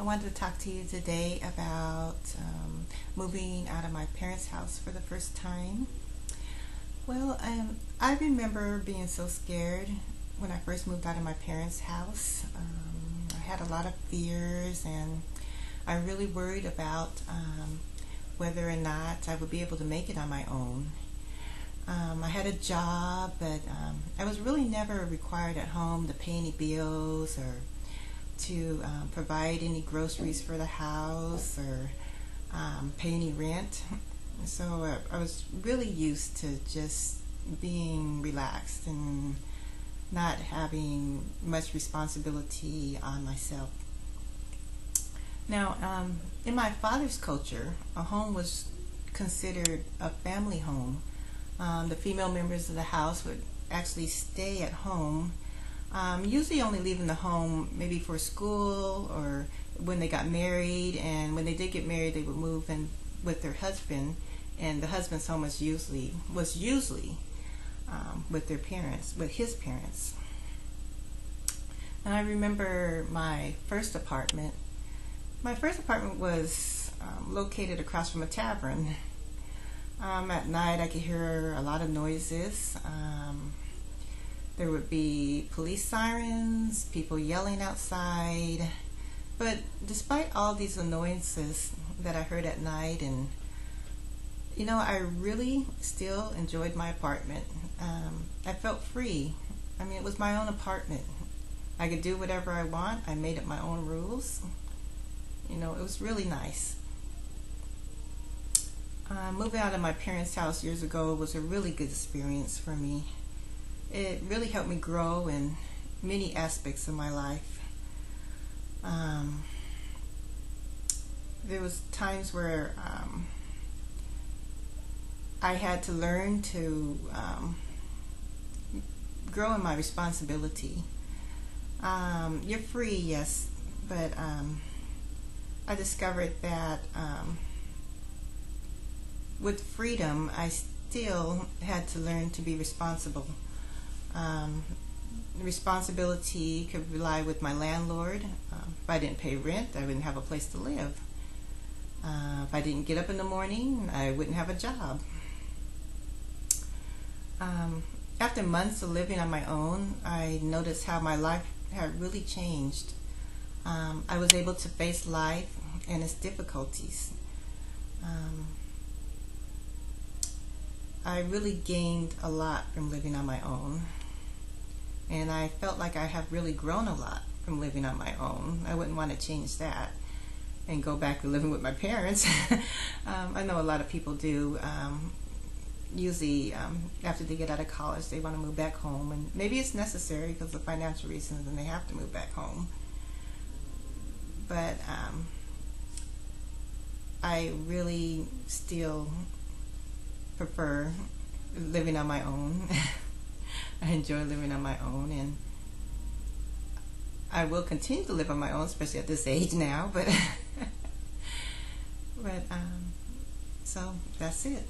I wanted to talk to you today about moving out of my parents' house for the first time. Well, I remember being so scared when I first moved out of my parents' house. I had a lot of fears, and I really worried about whether or not I would be able to make it on my own. I had a job, but I was really never required at home to pay any bills or to provide any groceries for the house or pay any rent. So I was really used to just being relaxed and not having much responsibility on myself. Now, in my father's culture, a home was considered a family home. The female members of the house would actually stay at home, usually only leaving the home maybe for school or when they got married, and when they did get married they would move in with their husband, and the husband's home was usually with their parents, with his parents. And I remember my first apartment. My first apartment was located across from a tavern. At night I could hear a lot of noises. There would be police sirens, people yelling outside. But despite all these annoyances that I heard at night, and I really still enjoyed my apartment. I felt free. I mean, it was my own apartment. I could do whatever I want. I made up my own rules. It was really nice. Moving out of my parents' house years ago was a really good experience for me. It really helped me grow in many aspects of my life. There was times where I had to learn to grow in my responsibility. You're free, yes, but I discovered that with freedom, I still had to learn to be responsible. Responsibility could lie with my landlord. If I didn't pay rent, I wouldn't have a place to live. If I didn't get up in the morning, I wouldn't have a job. After months of living on my own, I noticed how my life had really changed. I was able to face life and its difficulties. I really gained a lot from living on my own, and I felt like I have really grown a lot from living on my own. I wouldn't want to change that and go back to living with my parents. I know a lot of people do. Usually after they get out of college they want to move back home, and maybe it's necessary because of financial reasons and they have to move back home. But I really still prefer living on my own. I enjoy living on my own, and I will continue to live on my own, especially at this age now. But so that's it.